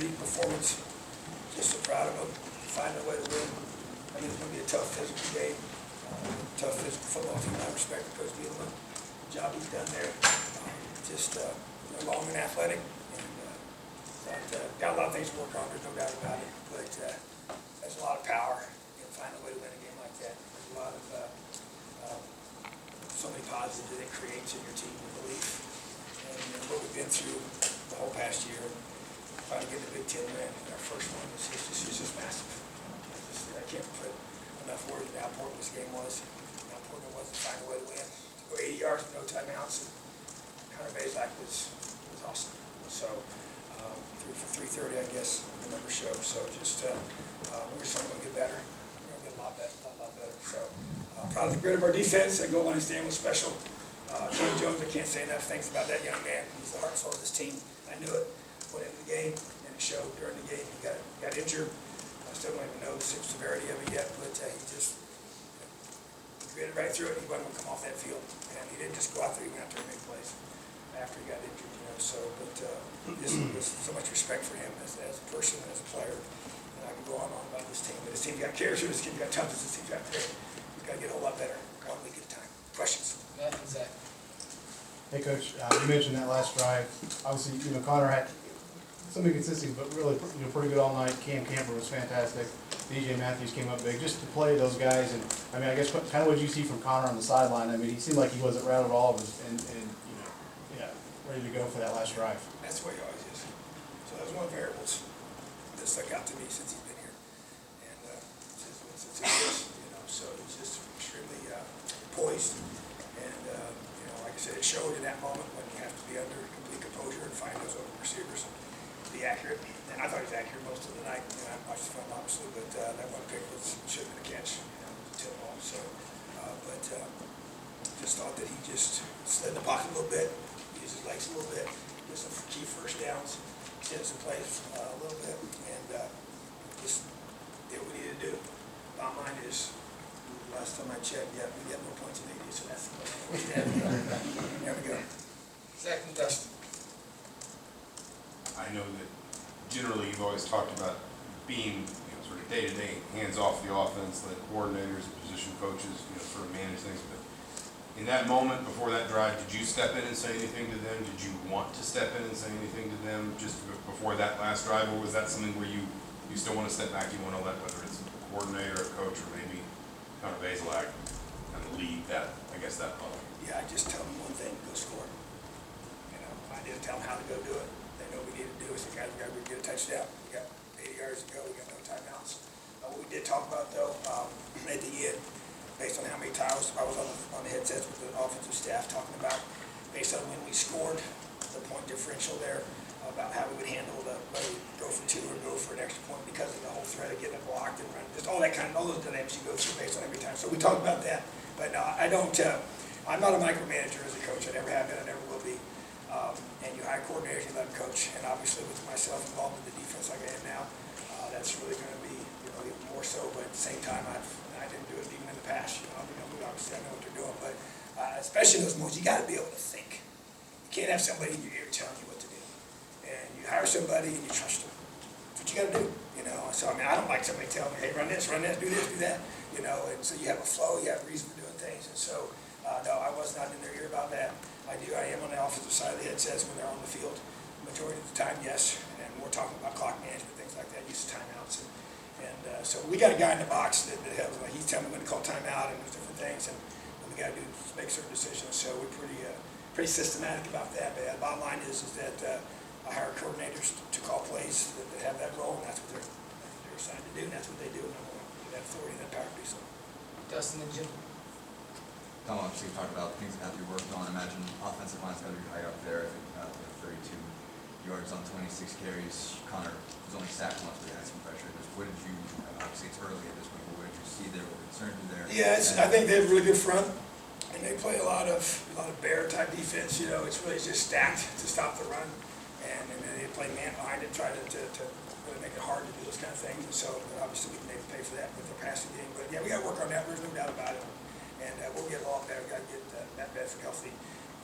gritty performance. Just so proud of them, finding a way to win. I mean, it's going to be a tough physical game, tough physical football team. I respect Coach Bielema, the job he's done there. Long and athletic, and got a lot of things to work on. There's no doubt about it. But there's a lot of power in finding a way to win a game like that. There's a lot of so many positives that it creates in your team and belief. And what we've been through the whole past year, trying to get the Big Ten win, our first one, it's just massive. I can't put enough words in how important this game was, how important it was to find a way to win. To go 80 yards with no timeouts, and Connor Bazelak was awesome. So through for 330, I guess the numbers show. So just we're just going to get better. We're going to get a lot better. So proud of the grit of our defense. That goal line stand was special. Tony Jones, I can't say enough things about that young man. He's the heart and soul of this team. I knew it. Went into the game, and it showed during the game. He got injured. I still don't even know the severity of it yet, but he just gritted right through it. He wasn't going to come off that field, and he didn't just go out there. He went out there and made plays after he got injured. So, but just so much respect for him as a person, as a player. And I can go on about this team. But this team got character. This team got toughness. This team got grit. We've got to get a whole lot better 1 week at a time. Questions? Zach. Hey, Coach. You mentioned that last drive. Obviously, Connor had some inconsistencies, but really, pretty good all night. Cam Camper was fantastic. DJ Matthews came up big just to play those guys. And I mean, I guess kind of what you see from Connor on the sideline. I mean, he seemed like he wasn't rattled at all, and ready to go for that last drive. That's the way he always is. So that was one of the variables that stuck out to me since he's been here. And since he is, so he's just extremely poised. And, like I said, it showed in that moment when you have to be under complete composure and find those open receivers and be accurate. And I thought he was accurate most of the night. I watched the film, obviously, but that one pick should have been a catch, the tip ball. So, just thought that he just slid in the pocket a little bit, used his legs a little bit, get some key first downs, extend some plays a little bit, and just did what we needed to do. Bottom line is, last time I checked, we got more points than they do, so that's the most. There we go. Zach and Dustin. I know that generally you've always talked about being sort of day-to-day, hands-off the offense, let coordinators and position coaches sort of manage things, but in that moment, before that drive, did you step in and say anything to them? Did you want to step in and say anything to them just before that last drive, or was that something where you still want to step back, you want to let, whether it's a coordinator, a coach, or maybe Connor Bazelak, kind of lead that, I guess, that ball? Yeah, I just tell them one thing, go score. I didn't tell them how to go do it. They know what we need to do. We said, guys, we got to get a touchdown. We got 80 yards to go. We got no timeouts. What we did talk about, though, at the end, based on how many times I was on the headsets with the offensive staff talking about, based on when we scored, the point differential there, about how we would handle whether we go for two or go for an extra point because of the whole threat of getting it blocked and run, just all those dynamics you go through based on every time. So we talked about that, but no, I don't. I'm not a micromanager as a coach. I never have been. I never will be. And you hire coordinators, you let them coach, and obviously with myself involved in the defense like I am now, that's really going to be even more so. But at the same time, I didn't do it even in the past. Obviously, I know what they're doing, but especially in those moments, you got to be able to think. You can't have somebody in your ear telling you what to do. And you hire somebody and you trust them. That's what you got to do. So I mean, I don't like somebody telling me, hey, run this, do this, do that. And so you have a flow, you have a reason for doing things. And so, no, I was not in their ear about that. I am on the offensive side of the headsets when they're on the field. Majority of the time, yes. And we're talking about clock management, things like that, use of timeouts. So we got a guy in the box that helps. He's telling me when to call timeout and those different things, and what we got to do is make certain decisions. So we're pretty systematic about that. But the bottom line is that I hire coordinators to call plays that have that role, and that's what they're assigned to do, and that's what they do. And I want to give that authority and that power to do so. Dustin and Jim. Tom, obviously you talked about things that have to be worked on. I imagine offensive line's got to be high up there. I think 32 yards on 26 carries. Connor was only sacked once, but he had some pressure. What did you, obviously it's early at this point, but what did you see there? What concerned you there? Yeah, I think they have a really good front, and they play a lot of bear type defense. It's really just stacked to stop the run, and then they play man behind it, try to really make it hard to do those kind of things. And so obviously we can maybe pay for that with their passing game. But yeah, we got to work on that. There's no doubt about it. And we'll get a lot better. We got to get Matt Bedford healthy,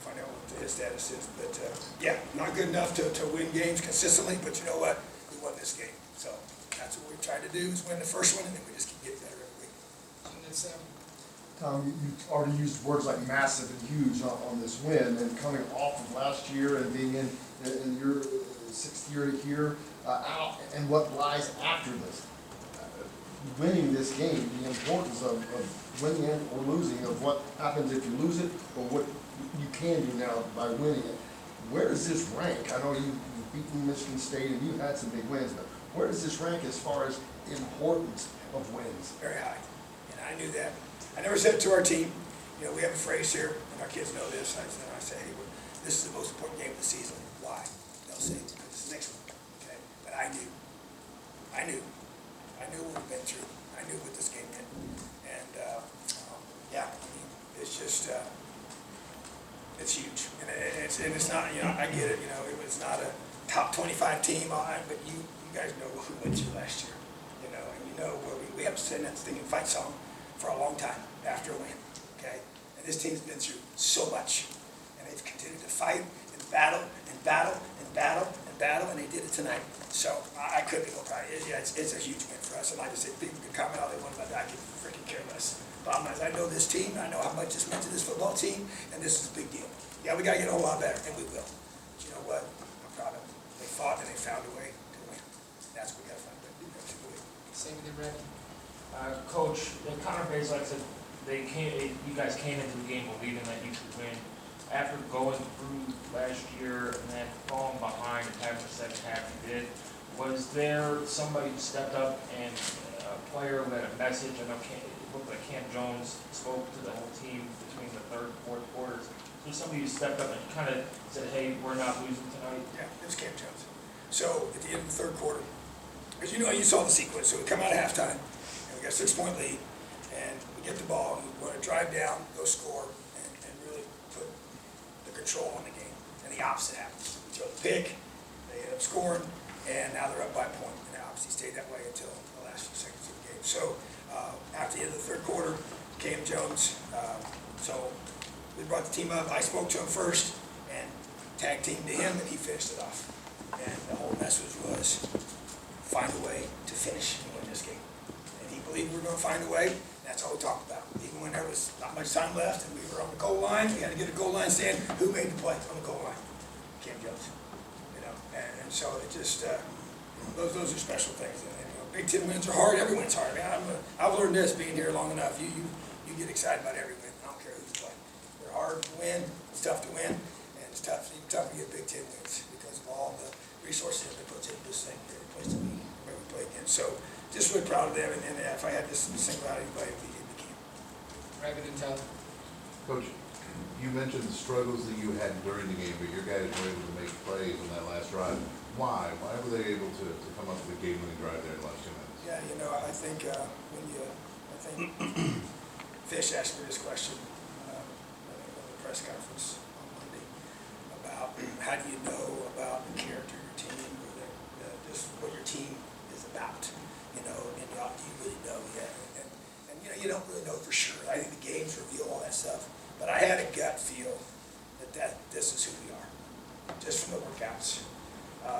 find out what his status is. But yeah, not good enough to win games consistently. But you know what? We won this game. So that's what we tried to do, is win the first one, and then we just keep getting better every week. And then Sam. Tom, you already used words like massive and huge on this win, and coming off of last year and being in your sixth year here, and what lies after this. Winning this game, the importance of winning it or losing, of what happens if you lose it, or what you can do now by winning it. Where does this rank? I know you've beaten Michigan State and you've had some big wins, but where does this rank as far as importance of wins? Very high, and I knew that. I never said it to our team. You know, we have a phrase here, and our kids know this. I say, hey, this is the most important game of the season. Why? They'll say, because it's the next one. Okay, but I knew what we've been through. I knew what this game meant, and yeah, I mean, it's just it's huge, and it's not. You know, I get it. You know, it was not a top 25 team, but you guys know who went through last year. You know, and you know where we have seen that stinging fight song for a long time after a win, okay? And this team's been through so much, and they've continued to fight and battle and battle and battle and battle, and they did it tonight. So I couldn't be more proud. Yeah, it's a huge win for us, and like I said, people can comment all they want about that. I can freaking care less. Bottom line is, I know this team, I know how much this meant to this football team, and this is a big deal. Yeah, we gotta get a whole lot better, and we will. But you know what? I'm proud of them. They fought and they found a way to win. That's what we gotta find a way to do every week. Same with you, Brandon. Coach, the Connor Bays, like I said, you guys came into the game believing that you could win. After going through last year and then falling behind and having the second half you did, was there somebody who stepped up and a player who had a message? I know it looked like Cam Jones spoke to the whole team between the third and fourth quarters. So somebody who stepped up and kind of said, hey, we're not losing tonight? Yeah, it was Cam Jones. So at the end of the third quarter, as you know, you saw the sequence. So we come out of halftime, and we got a 6-point lead, and we get the ball, and we want to drive down, go score, and really put the control on the game. And the opposite happens. We throw the pick, they end up scoring, and now they're up by a point. And they obviously stayed that way until the last few seconds of the game. So after the end of the third quarter, Cam Jones, so we brought the team up. I spoke to him first and tag teamed to him, and he finished it off. And the whole message was, find a way to finish and win this game. And he believed we were going to find a way. That's all we talked about. Even when there was not much time left and we were on the goal line, we had to get a goal line stand. Who made the play on the goal line? Cam Jones. You know, and so it just those are special things. And, you know, Big Ten wins are hard. Every win's hard. I mean, I've learned this being here long enough. You get excited about every win. I don't care who's playing. They're hard to win. It's tough to win, and it's tough. Even tough to get Big Ten wins because of all the resources that puts into this thing. Great place to be where we play again. So just really proud of them, and if I had to single out anybody, it'd be Cam. Rabbit and Tyler. Coach, you mentioned the struggles that you had during the game, but your guys were able to make plays on that last drive. Why? Why were they able to come up with a game-winning drive there in the last 2 minutes? Yeah, you know, I think Fish asked me this question at the press conference on Monday about how do you know about the character of your team or just what your team is about, you know, and do you really know yet? And you know, you don't really know for sure. I think the games reveal all that stuff, but I had a gut feel that this is who we are, just from the workouts,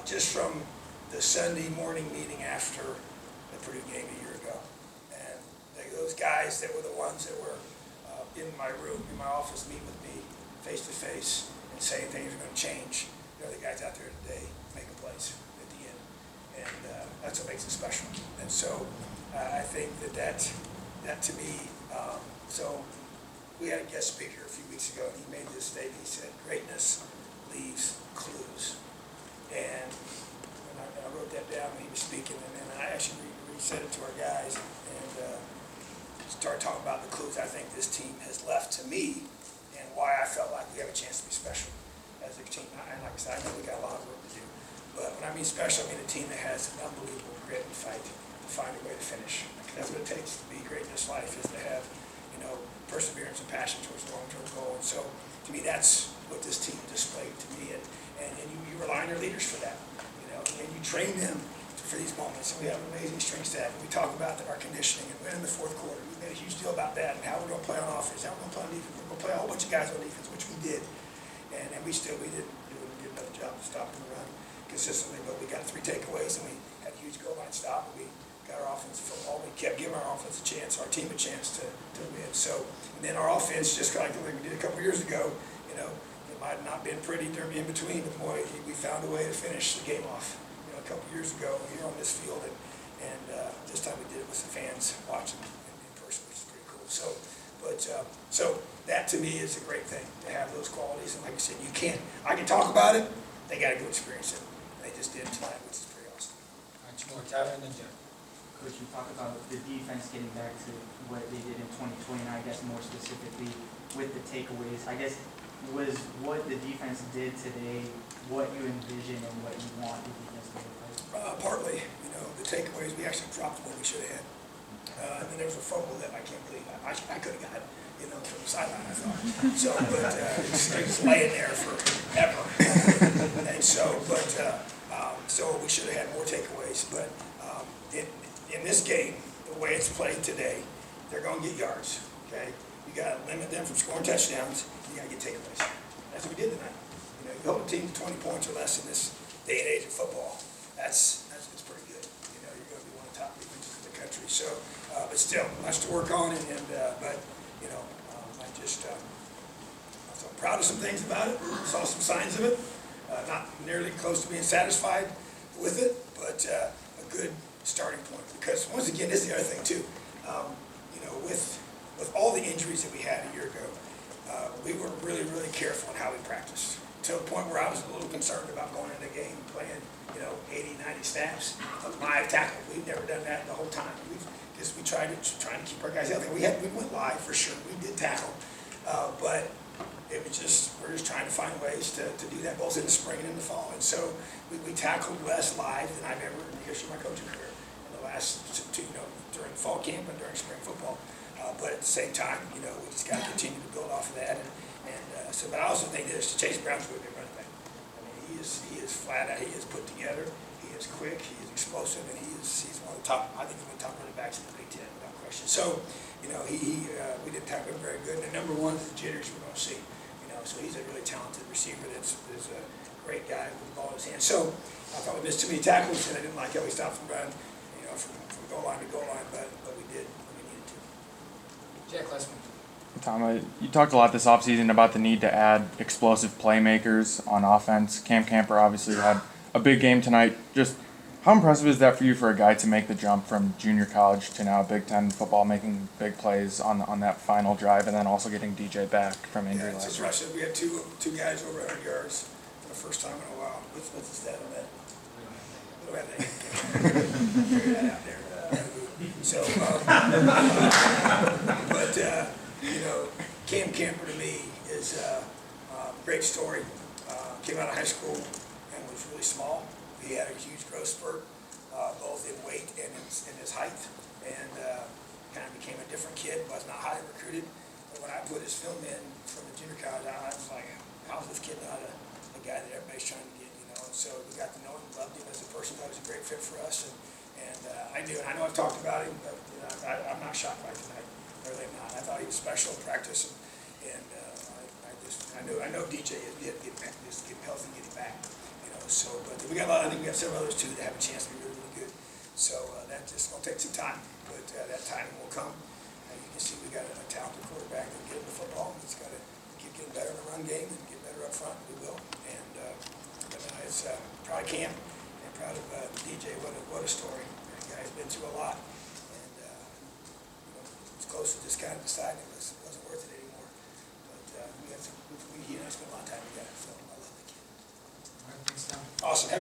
just from the Sunday morning meeting after the Purdue game a year ago. And those guys that were the ones that were in my room, in my office, meeting with me face to face and saying things are going to change. They're the guys out there today making plays at the end. And that's what makes it special. And so I think that to me, so we had a guest speaker a few weeks ago, and he made this statement. He said, greatness leaves clues. And I wrote that down when he was speaking, and then I actually said it to our guys and started talking about the clues I think this team has left to me and why I felt like we have a chance to be special as a team. And like I said, I know we got a lot of work to do, but when I mean special, I mean a team that has an unbelievable grit and fight to find a way to finish. That's what it takes to be great in this life, is to have, you know, perseverance and passion towards a long-term goal. And so to me, that's what this team displayed to me, and you rely on your leaders for that, you know, and you train them for these moments. And we have an amazing strength staff, and we talk about our conditioning and winning the fourth quarter. We made a huge deal about that and how we're going to play on offense, how we're going to play on defense. We're going to play a whole bunch of guys on defense, which we did, and we didn't do a good enough job of stopping the run consistently. But we got 3 takeaways, and we had team a chance to win. So, and then our offense, just like we did a couple years ago, you know, it might have not been pretty during in between, but boy, we found a way to finish the game off, you know, a couple years ago here on this field, and this time we did it with some fans watching in person, which is pretty cool. So, but so that to me is a great thing to have those qualities. And like I said, I can talk about it. They got to go experience it. They just did tonight, which is pretty awesome. All right, two more, Tyler, and then Jeff. Coach, you talk about the defense getting back to what they did in 2020, and I guess more specifically with the takeaways. I guess was what the defense did today what you envision and what you want the defense to look like? Partly, you know, the takeaways, we actually dropped what we should have had. And then there was a fumble that I can't believe I could have got, you know, from the sideline, I thought. So, but it's laying there forever. And so, but, so we should have had more takeaways. But in this game, the way it's played today, they're going to get yards, okay? You got to limit them from scoring touchdowns. You got to get takeaways. That's what we did tonight. You know, you hold a team to 20 points or less in this day and age of football. It's pretty good. You know, you're going to be one of the top defenses in the country. So, but still, much to work on. But you know, I'm proud of some things about it. Saw some signs of it. Not nearly close to being satisfied with it, but a good starting point. Because once again, this is the other thing too. You know, with all the injuries that we had a year ago, we were really, really careful in how we practiced. To the point where I was a little concerned about going into the game playing, you know, 80, 90 snaps of live tackle. We've never done that the whole time. We tried to keep our guys healthy. We went live for sure. We did tackle, but it was we're just trying to find ways to do that both in the spring and in the fall. And so we tackled less live than I've ever in the history of my coaching career in the last two, you know, during fall camp and during spring football. But at the same time, you know, we just got to continue to build off of that. So, but I also think this: Chase Brown's a really good running back. I mean, he is flat out. He is put together. He is quick. He is explosive, and he's one of the top. I think he's one of the top running backs in the Big Ten, without question. So, you know, we didn't tackle him very good. And the number one is the jitters we're going to see. You know, so he's a really talented receiver. That's a great guy with the ball in his hand. So I thought we missed too many tackles, and I didn't like how we stopped the run. You know, from goal line to goal line, but we did what we needed to. Jack, last one. Tom, you talked a lot this offseason about the need to add explosive playmakers on offense. Cam Camper obviously had a big game tonight. Just how impressive is that for you for a guy to make the jump from junior college to now Big Ten football, making big plays on that final drive, and then also getting DJ back from injury last year? It's impressive. We had two guys over 100 yards for the first time in a while. What's the stat on that? We don't have that. Figure that out there. So, but you know, Cam Camper to me is a great story. Came out of high school and was really small. He had a huge growth spurt, both in weight and in his height, and kind of became a different kid. Was not highly recruited. But when I put his film in from the junior college, I was like, how's this kid not a guy that everybody's trying to get? You know, and so we got to know him, loved him as a person. That was a great fit for us, and I know I've talked about him, but you know, I'm not shocked by tonight. Really not. I thought he was special in practice, and I know DJ is getting healthy, getting back. You know, so but we got I think we got several others too that have a chance to be really, really good. So that's just gonna take some time, but that time will come. You can see we got a talented quarterback that can get him the football. He's got to keep getting better in the run game and get better up front. We will, and it's proud of Cam and proud of DJ. What a story! That guy's been through a lot. Close to just kind of deciding it wasn't worth it anymore. But he and I spent a lot of time together.